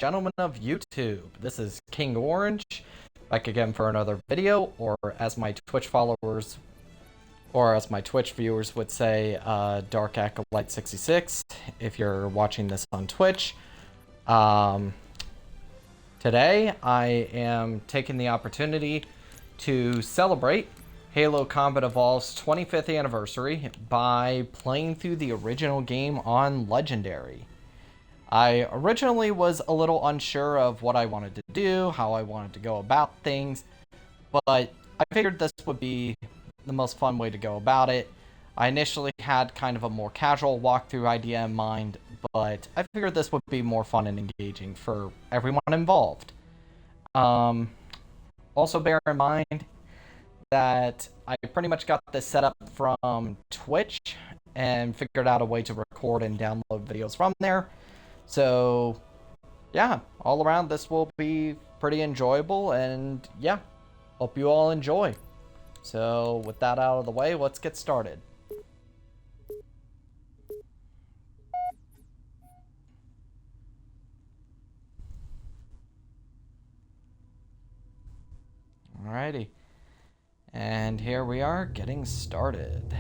gentlemen of YouTube. This is King Orange, back again for another video, or as my Twitch followers, or as my Twitch viewers would say, Dark Acolyte 66, if you're watching this on Twitch. Today, I am taking the opportunity to celebrate Halo Combat Evolved's 25th anniversary by playing through the original game on Legendary. I originally was a little unsure of what I wanted to do, how I wanted to go about things, but I figured this would be the most fun way to go about it. I initially had kind of a more casual walkthrough idea in mind, but I figured this would be more fun and engaging for everyone involved. Also bear in mind that I pretty much got this set up from Twitch and figured out a way to record and download videos from there. So, yeah, all around this will be pretty enjoyable, and yeah, hope you all enjoy. So, with that out of the way, let's get started. Alrighty, and here we are getting started.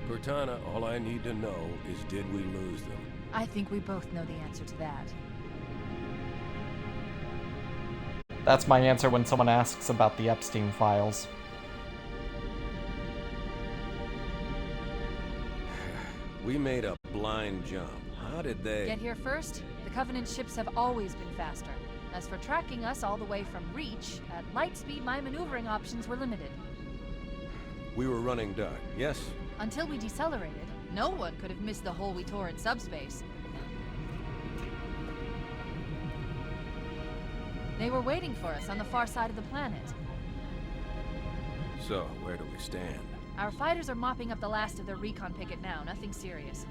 Cortana, all I need to know is, did we lose them? I think we both know the answer to that. That's my answer when someone asks about the Epstein files. We made a blind jump. How did they... Get here first? The Covenant ships have always been faster. As for tracking us all the way from Reach, at light speed my maneuvering options were limited. We were running dark, yes? Until we decelerated, no one could have missed the hole we tore in subspace. They were waiting for us on the far side of the planet. So, where do we stand? Our fighters are mopping up the last of their recon picket now, nothing serious.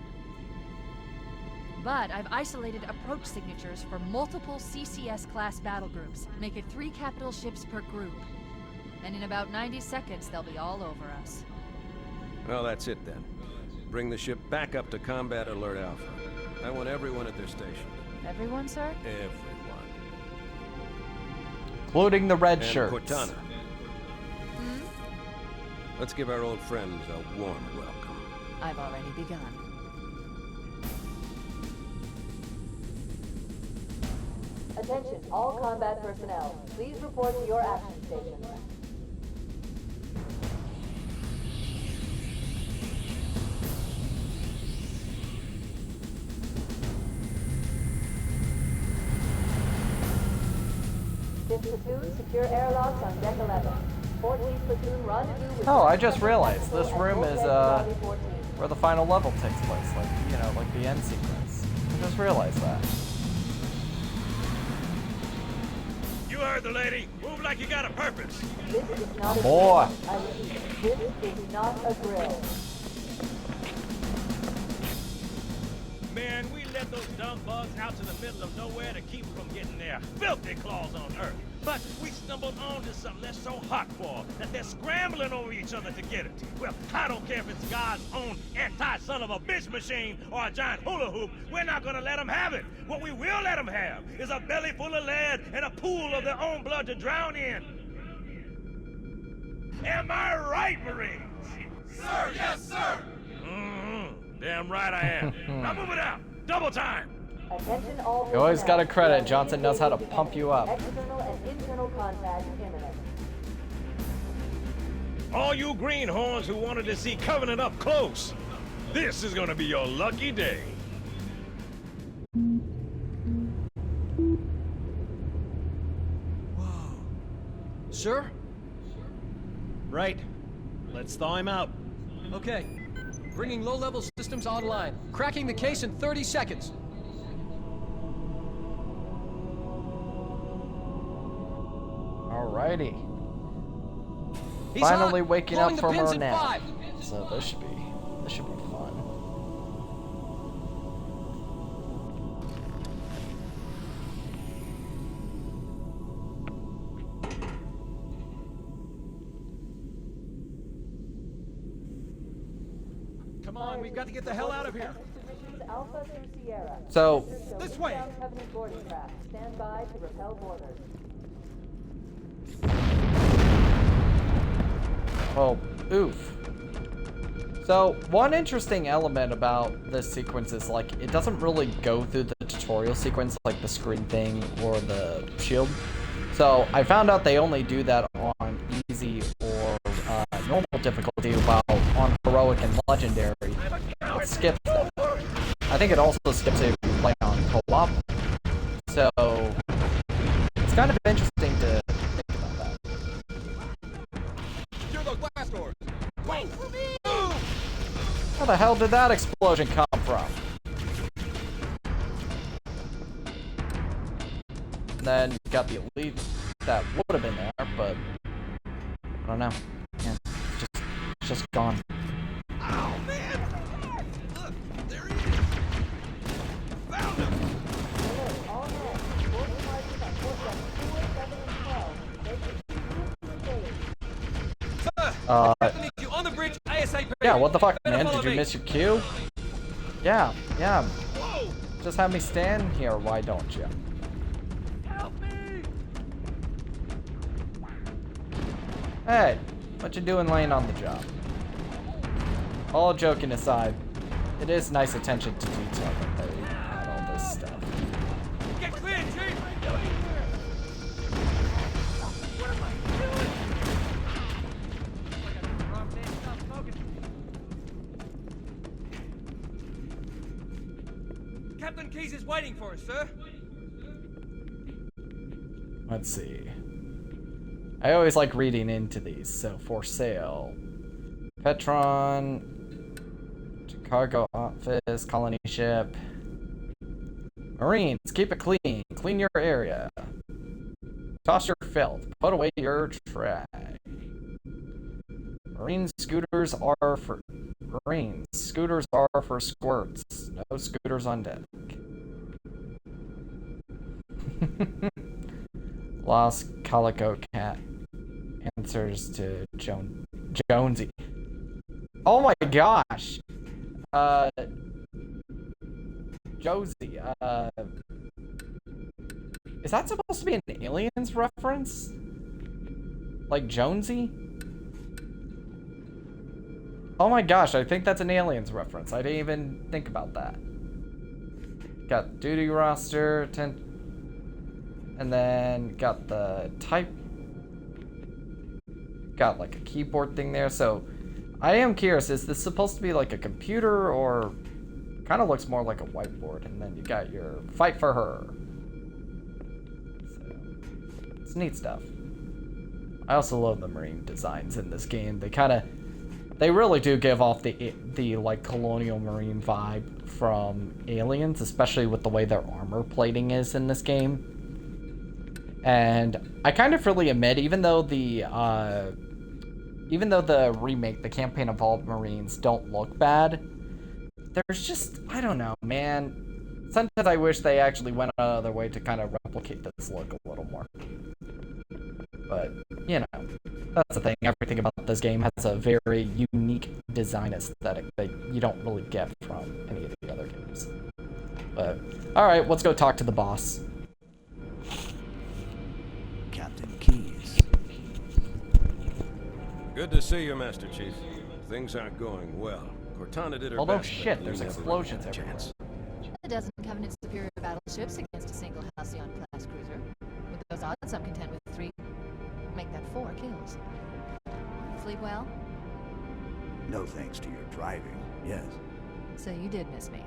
But I've isolated approach signatures for multiple CCS-class battle groups. Make it 3 capital ships per group. And in about 90 seconds, they'll be all over us. Well, that's it then. Bring the ship back up to Combat Alert Alpha. I want everyone at their station. Everyone, sir? Everyone. Including the red And shirts. Cortana. Let's give our old friends a warm welcome. I've already begun. Attention, all combat personnel. Please report to your action stations. Platoon, secure airlocks on deck 11. 14th platoon rendezvous with... Oh, I just realized this room is where the final level takes place, like, you know, like the end sequence. I just realized that. You heard the lady. Move like you got a purpose. This is not a Boy. drill. I repeat, this is not a drill. Man, we let those dumb bugs out to the middle of nowhere to keep them from getting their filthy claws on Earth. But we stumbled onto something that's so hot for that they're scrambling over each other to get it. Well, I don't care if it's God's own anti-son of a bitch machine or a giant hula hoop. We're not gonna let them have it. What we will let them have is a belly full of lead and a pool of their own blood to drown in. Am I right, Marines? Sir, yes, sir. Damn right I am. Now move it out. Double time. Attention all You always personnel. gotta credit, Johnson knows how to pump you up. External and internal contact imminent. All you greenhorns who wanted to see Covenant up close, this is gonna be your lucky day. Whoa. Sir? Right. Let's thaw him out. Okay. Bringing low-level systems online. Cracking the case in 30 seconds. Alrighty. He's Finally hot. waking Blowing up the from pins her in nap. 5. So this should be fun. Come on, we've got to get the hell out of here. Positions Alpha through Sierra. So This way. Covenant boarding craft. Stand by to repel boarders. oh, oof. So one interesting element about this sequence is like it doesn't really go through the tutorial sequence like the screen thing or the shield. So I found out they only do that on easy or normal difficulty, while on heroic and legendary it skips that. I think it also skips it if you play on co-op. So it's kind of interesting to think about that. Secure those blast doors. Wait for me! Where the hell did that explosion come from? And then you got the elite that would have been there, but I don't know. Yeah, it's just gone. Oh, man! Look, there he is! Found him! Alert, all hands. Boarding marches on port decks 4, 7, and 12. They Need you on the bridge, ASAP. Yeah, what the fuck, Better man? follow Did you me. miss your cue? Yeah. Whoa! Just have me stand here, why don't you? Help me! Hey, what you doing laying on the job? All joking aside, it is nice attention to detail that they add all this stuff. Get clear, Chief! What am I doing? Captain Keyes is waiting for us, sir. Let's see. I always like reading into these. So, for sale. Petron. Cargo office. Colony ship. Marines, keep it clean. Clean your area. Toss your filth. Put away your trash. Marine scooters are for... Marines. Scooters are for squirts. No scooters on deck. Lost Calico Cat answers to Jonesy. Oh my gosh! Josie, is that supposed to be an Aliens reference? Like Jonesy? Oh my gosh, I think that's an Aliens reference. I didn't even think about that. Got duty roster, 10... And then got the type. Got like a keyboard thing there. So I am curious, is this supposed to be like a computer or kind of looks more like a whiteboard? And then you got your fight for her. So it's neat stuff. I also love the marine designs in this game. They really do give off the like colonial marine vibe from Aliens, especially with the way their armor plating is in this game. And I kind of freely admit, even though the remake, the Campaign Evolved Marines, don't look bad, there's just, I don't know, man. Sometimes I wish they actually went out of their way to kind of replicate this look a little more. But, you know, that's the thing. Everything about this game has a very unique design aesthetic that you don't really get from any of the other games. But, alright, let's go talk to the boss. Captain Keyes. Good to see you, Master Chief. Things aren't going well. Cortana did her Although best. shit, but there's we never explosions really had a everywhere. chance. A dozen Covenant superior battleships against a single Halcyon-class cruiser. With those odds, I'm content with 3. Make that 4 kills. Sleep well? No thanks to your driving, yes. So you did miss me.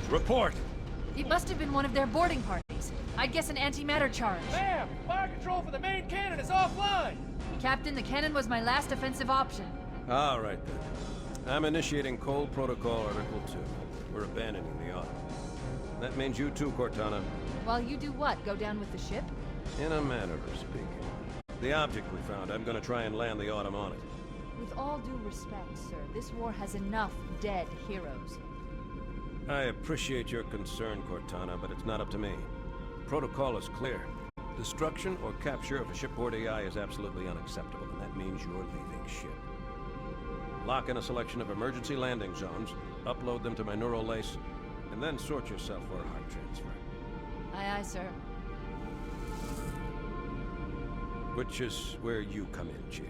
Report! It must have been one of their boarding parties. I'd guess an antimatter charge. Ma'am, fire control for the main cannon is offline! Captain, the cannon was my last offensive option. All right, then. I'm initiating Cold Protocol Article 2. We're abandoning the Autumn. That means you too, Cortana. While you do what? Go down with the ship? In a manner of speaking. The object we found, I'm gonna try and land the Autumn on it. With all due respect, sir, this war has enough dead heroes. I appreciate your concern, Cortana, but it's not up to me. The protocol is clear. Destruction or capture of a shipboard AI is absolutely unacceptable, and that means you're leaving ship. Lock in a selection of emergency landing zones, upload them to my neural lace, and then sort yourself for a heart transfer. Aye, aye, sir. Which is where you come in, Chief.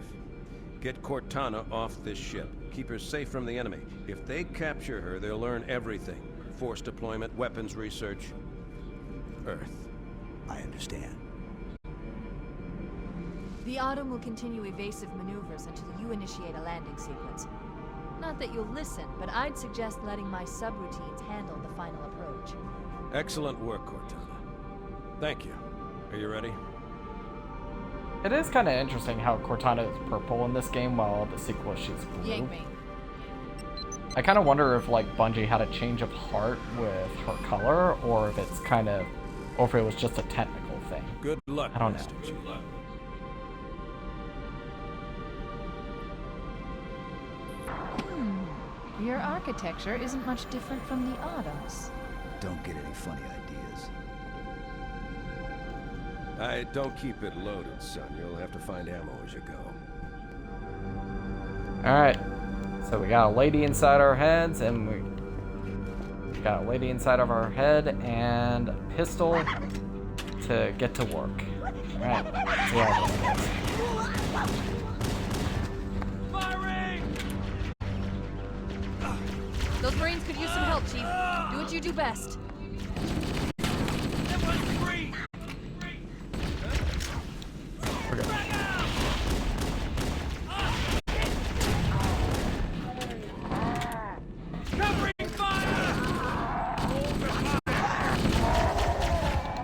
Get Cortana off this ship. Keep her safe from the enemy. If they capture her, they'll learn everything. Force deployment, weapons research, Earth. I understand. The Autumn will continue evasive maneuvers until you initiate a landing sequence. Not that you'll listen, but I'd suggest letting my subroutines handle the final approach. Excellent work, Cortana. Thank you. Are you ready? It is kind of interesting how Cortana is purple in this game while the sequel she's blue. Yank me. I kind of wonder if like Bungie had a change of heart with her color, or if it's kind of, or if it was just a technical thing. Good luck, I don't Master know. Chief. Your architecture isn't much different from the Autumn's. Don't get any funny ideas. I don't keep it loaded, son. You'll have to find ammo as you go. Alright, so we got a lady inside our heads, and we got a lady inside of our head, and a pistol to get to work. Alright, let's see how this goes. Firing! Those Marines could use some help, Chief. Do what you do best. Everyone's free! Okay. Covering fire!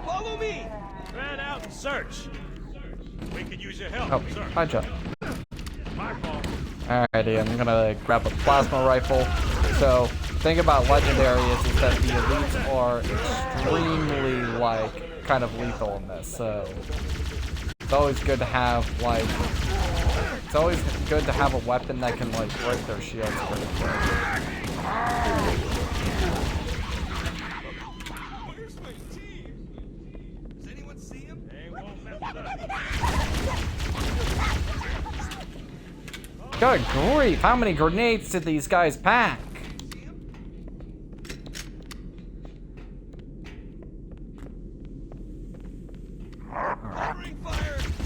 Follow me! Ran out and search. We could use your help, Oh, sir. hi, Joe. My fault. Alrighty, I'm gonna grab a plasma rifle. So, the thing about legendary is that the elites are extremely, like, kind of lethal in this. So, it's always good to have, like, it's always good to have a weapon that can, like, break their shields pretty quick. Where's my team? Does anyone see him? They won't mess with us. Good grief, how many grenades did these guys pack?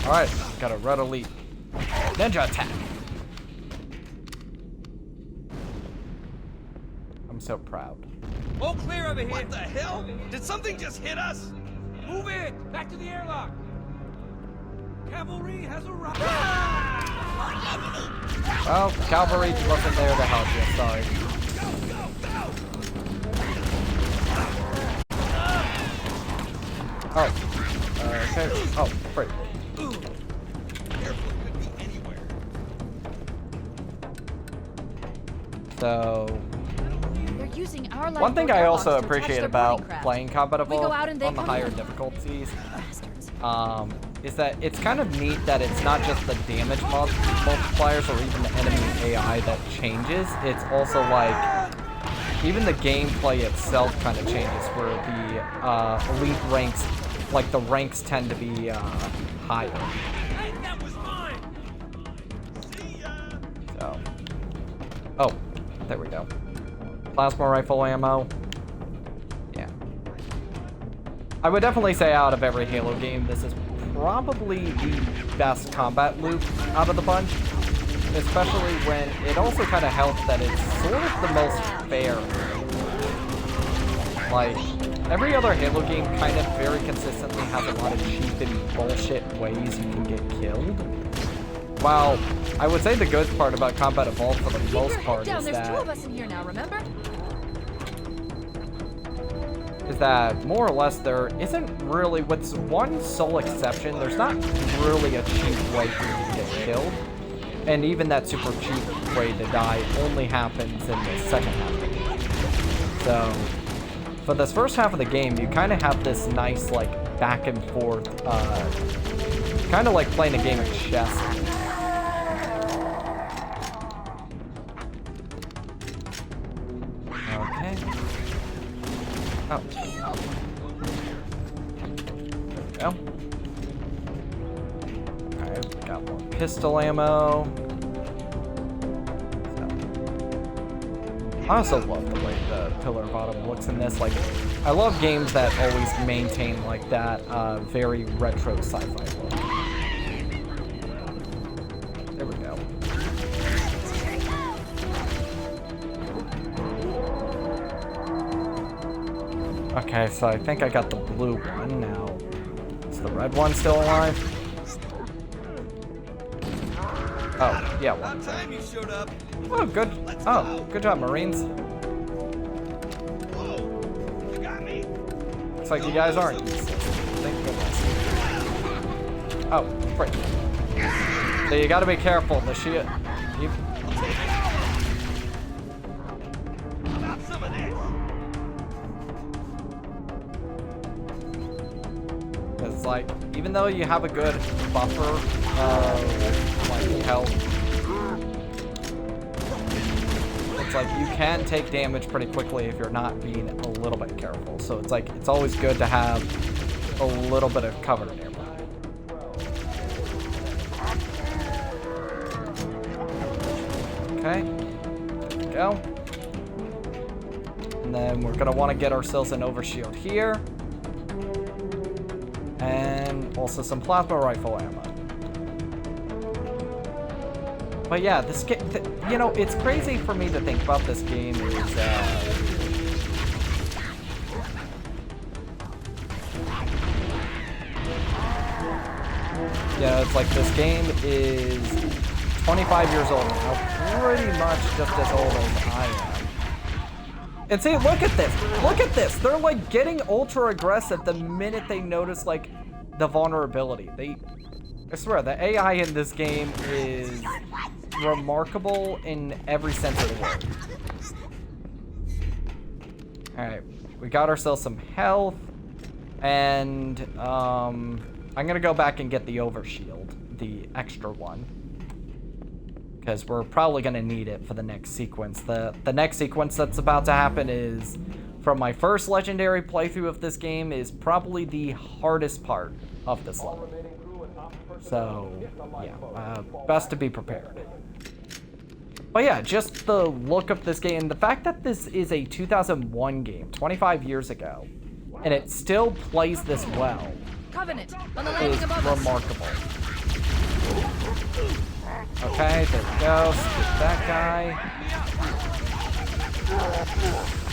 Alright, got a red elite. Ninja attack! I'm so proud. All clear over here. What the hell? Did something just hit us? Move it! Back to the airlock! Cavalry has arrived! Well, cavalry wasn't there to help you, sorry. Alright. Okay. Oh, great. So, They're using our one thing lifeboat I also airlocks to attach appreciate their about boarding craft. playing Combat We go Evolved out and they on the come higher in. difficulties Bastards. is that it's kind of neat that it's not just the damage multipliers or even the enemy AI that changes. It's also like even the gameplay itself kind of changes, where the elite ranks, like the ranks tend to be higher. Hey, that was mine! See ya! So, oh, there we go. Plasma rifle ammo. Yeah. I would definitely say out of every Halo game, this is probably the best combat loop out of the bunch. Especially when it also kind of helps that it's sort of the most fair. Like, every other Halo game kind of very consistently has a lot of cheap and bullshit ways you can get killed. While I would say the good part about Combat Evolved for the Keep most your head part down. is There's that two of us in here now, remember? more or less there isn't really, with one sole exception, there's not really a cheap way for you to get killed. And even that super cheap way to die only happens in the second half of the game. So for this first half of the game, you kind of have this nice like back and forth, kind of like playing a game of chess. Okay. Oh. There we go. Alright, we got more pistol ammo. I also love the way the pillar bottom looks in this. Like, I love games that always maintain like that very retro sci-fi look. There we go. Okay, so I think I got the blue one now. Is the red one still alive? Oh, yeah, one. About time you showed up. Oh, good. Oh, good job, Marines. Whoa, you got me. Looks like you guys aren't useless. Thank goodness. Oh, frick. So you gotta be careful. The shield. You... How about some of this? Because, like, even though you have a good buffer of, like, health, it's like you can take damage pretty quickly if you're not being a little bit careful. So it's like, it's always good to have a little bit of cover nearby. Okay, there we go. And then we're gonna want to get ourselves an overshield here. And also some plasma rifle ammo. But yeah, this game, you know, it's crazy for me to think about this game is, yeah, it's like this game is 25 years old now, pretty much just as old as I am. And see, look at this. Look at this. They're like getting ultra aggressive the minute they notice like the vulnerability. I swear, the AI in this game is remarkable in every sense of the word. Alright, we got ourselves some health. And I'm gonna go back and get the overshield, the extra one. Because we're probably going to need it for the next sequence. The next sequence that's about to happen is, from my first legendary playthrough of this game, is probably the hardest part of this level. So, yeah, best to be prepared. But yeah, just the look of this game, the fact that this is a 2001 game, 25 years ago, and it still plays this well, Covenant, on the landing is above us. remarkable. Okay, there we go. Skip that guy.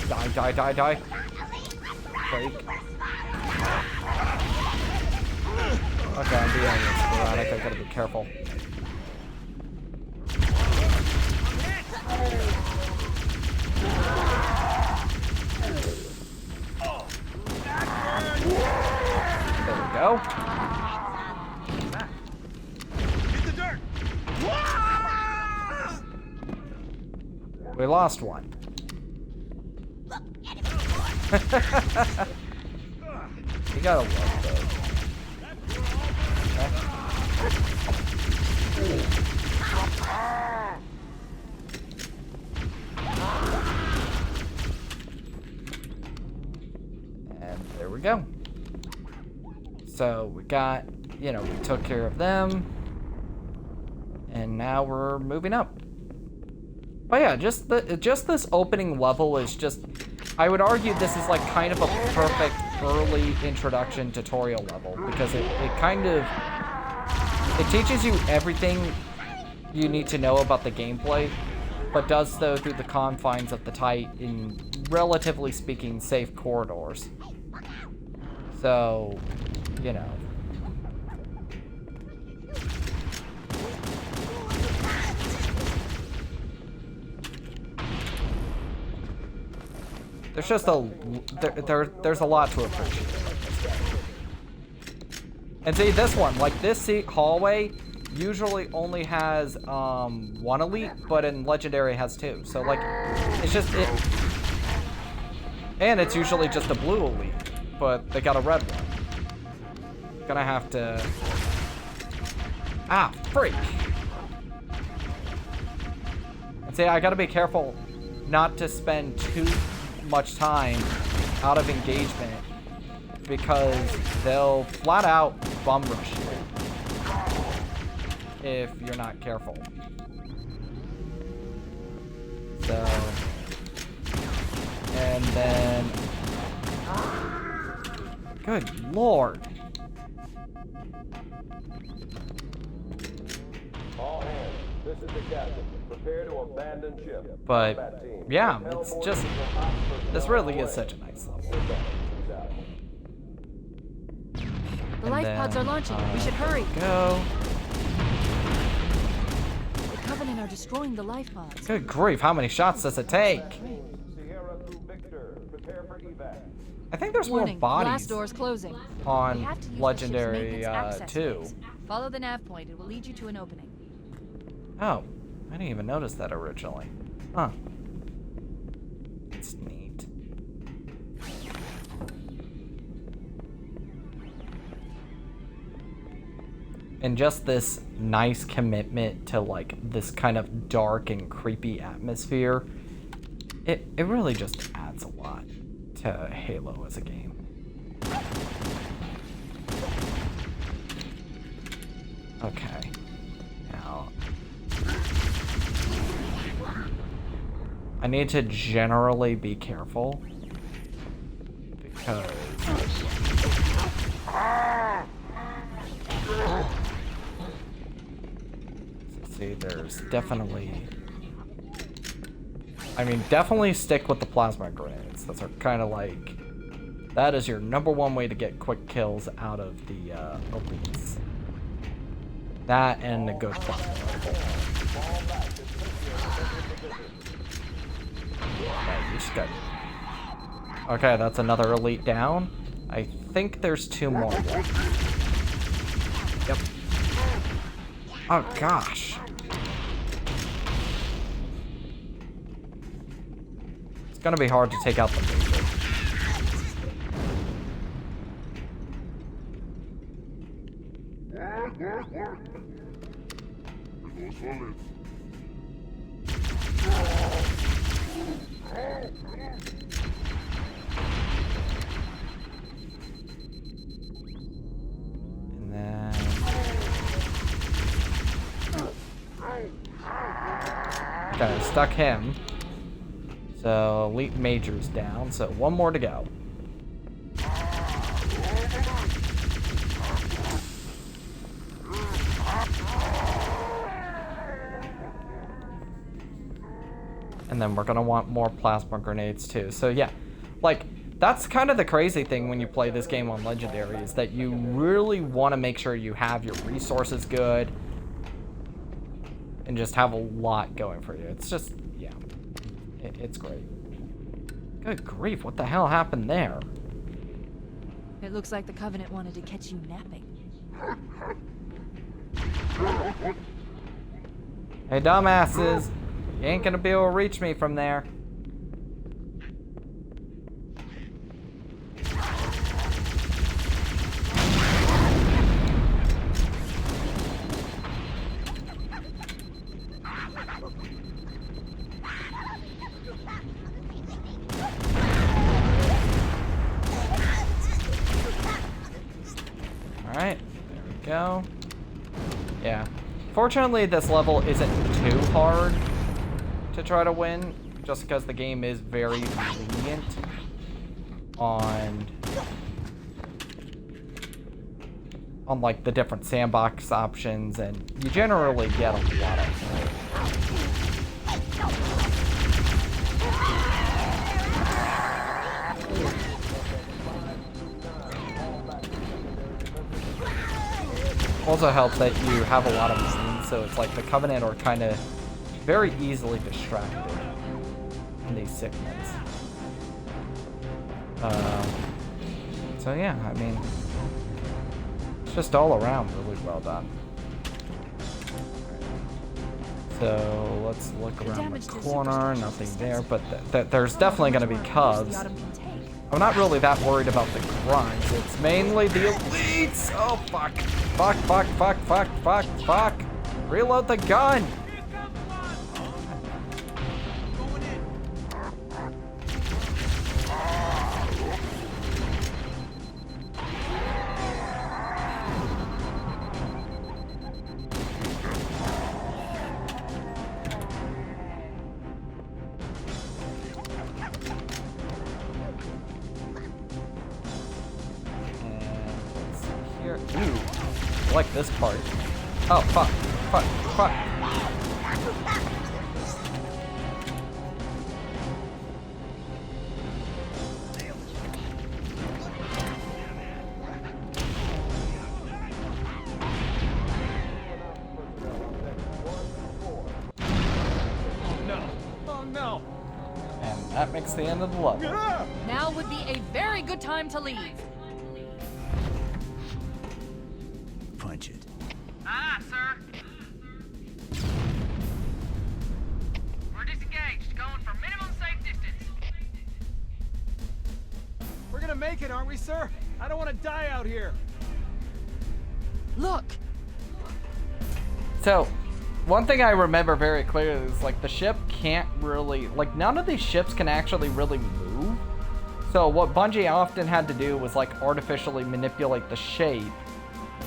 Die. Break. Okay, I'm being sporadic. I gotta be careful. There we go. Get the dirt. We lost one. You gotta love those. And there we go. So we got, you know, we took care of them. And now we're moving up. But yeah, just this opening level is just, I would argue this is like kind of a perfect early introduction tutorial level, because it teaches you everything you need to know about the gameplay, but does so through the confines of the tight, in relatively speaking, safe corridors. So, you know. There's just there's a lot to appreciate about this game. And see, this one, like this hallway, usually only has one elite, but in Legendary has two. So like, it's just And it's usually just a blue elite, but they got a red one. Gonna have to... Ah, freak! And see, I gotta be careful not to spend too much time out of engagement because they'll flat out bum rush you if you're not careful. So... And then... Good lord. All hands, this is the captain. Prepare to abandon ship. But, yeah, it's just... This really is such a nice level. The life pods are launching. We should hurry. Go. The Covenant are destroying the life pods. Good grief, how many shots does it take? I think there's more Warning, blast bodies doors closing. We on have to use the Legendary ship's maintenance access 2. phase. Follow the nav point. It will lead you to an opening. Oh, I didn't even notice that originally. Huh. It's neat. And just this nice commitment to like this kind of dark and creepy atmosphere, it really just adds a lot to Halo as a game. Okay. Now, I need to generally be careful because see, there's definitely, I mean, definitely stick with the plasma grenades. Those are kind of like, that is your #1 way to get quick kills out of the elites. That and the good plasma rifle. Okay, you just got... Okay, that's another elite down. I think there's 2 more. Yep. Oh gosh. It's gonna be hard to take out the major. And then... Okay, stuck him. So, Elite Major's down, so 1 more to go. And then we're gonna want more plasma grenades too. So yeah, like, that's kind of the crazy thing when you play this game on Legendary, is that you really want to make sure you have your resources good and just have a lot going for you. It's just, yeah, it's great. Good grief, what the hell happened there? It looks like the Covenant wanted to catch you napping. Hey, dumbasses, you ain't gonna be able to reach me from there. Alright, there we go. Yeah. Fortunately, this level isn't too hard to try to win, just because the game is very lenient on like the different sandbox options, and you generally get a lot of them. Also helps that you have a lot of means, so it's like the Covenant are kind of very easily distracted in these segments. So yeah, I mean, it's just all around really well done. So let's look around the corner. Nothing there, but there's definitely going to be cubs. I'm not really that worried about the grunts. It's mainly the elites. Oh, fuck. Fuck, fuck, fuck, fuck, fuck, fuck. Reload the gun. Ooh, I like this part. Oh, fuck, fuck, fuck. Oh no! And that makes the end of the level. Now would be a very good time to leave. Punch it. Aye, sir. We're disengaged, going for minimum safe distance. We're gonna make it, aren't we, sir? I don't want to die out here. Look! So, one thing I remember very clearly is, like, the ship can't really... Like, none of these ships can actually really move. So, what Bungie often had to do was, like, artificially manipulate the shape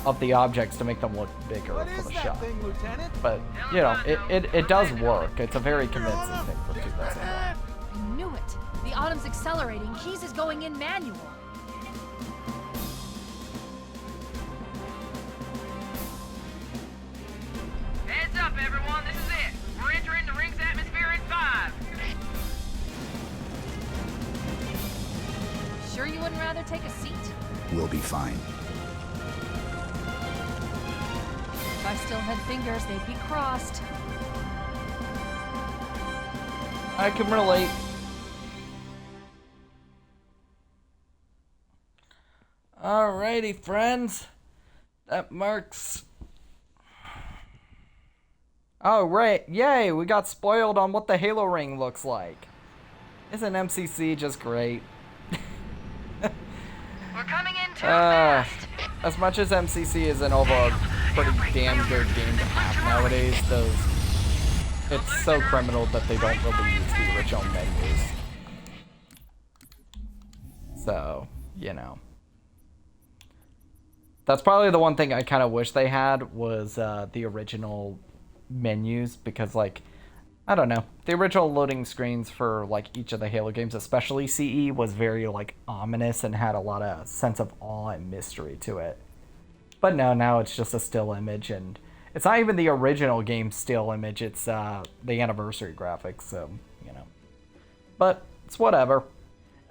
of the objects to make them look bigger What for is the that shot. thing, Lieutenant? But, you know, it does work. It's a very convincing thing for 2001. I knew it. The Autumn's accelerating. Keys is going in manual. Heads up, everyone, this is it. We're entering the ring's atmosphere in 5. Sure you wouldn't rather take a seat? We'll be fine. If I still had fingers, they'd be crossed. I can relate. Alrighty, friends. That marks... Oh, right. Yay, we got spoiled on what the Halo ring looks like. Isn't MCC just great? We're coming in too fast. As much as MCC is an overall pretty damn good game to have nowadays, it's so criminal that they don't really use the original menus. So, you know. That's probably the one thing I kind of wish they had was the original menus, because, like, I don't know, the original loading screens for, like, each of the Halo games, especially CE, was very, like, ominous and had a lot of sense of awe and mystery to it. But no, now it's just a still image, and it's not even the original game still image, it's the anniversary graphics, so, you know. But it's whatever.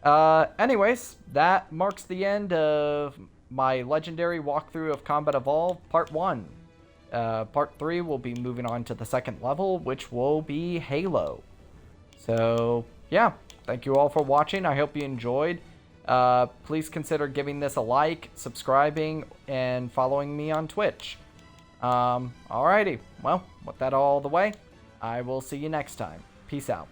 Anyways, that marks the end of my legendary walkthrough of Combat Evolved Part 1. Part 3 will be moving on to the second level, which will be Halo. So, yeah, thank you all for watching. I hope you enjoyed. Please consider giving this a like, subscribing, and following me on Twitch. Alrighty, well, with that all the way, I will see you next time. Peace out.